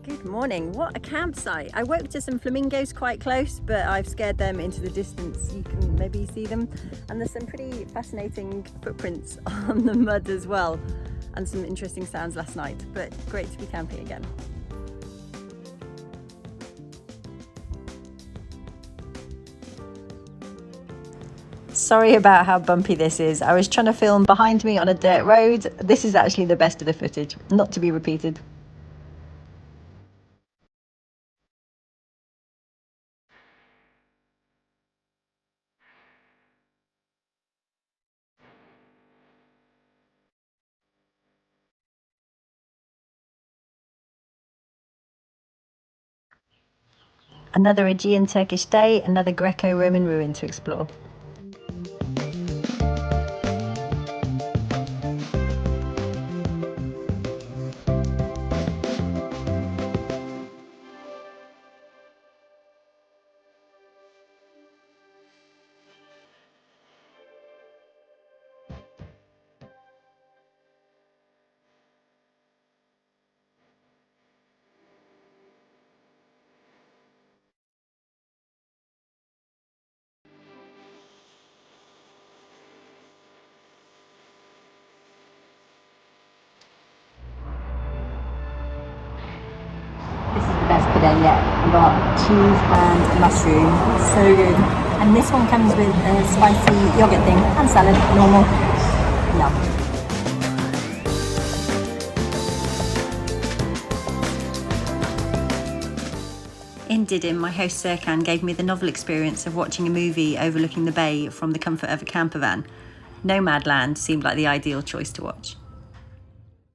Good morning. What a campsite. I woke to some flamingos quite close, but I've scared them into the distance. You can maybe see them. And there's some pretty fascinating footprints on the mud as well, and some interesting sounds last night, but great to be camping again. Sorry about how bumpy this is. I was trying to film behind me on a dirt road. This is actually the best of the footage, not to be repeated. Another Aegean Turkish day, another Greco-Roman ruin to explore. Best pide yet. I've got cheese and mushroom, so good. And this one comes with a spicy yogurt thing and salad, normal. Yum. In Didim, my host Serkan gave me the novel experience of watching a movie overlooking the bay from the comfort of a camper van. Nomadland seemed like the ideal choice to watch.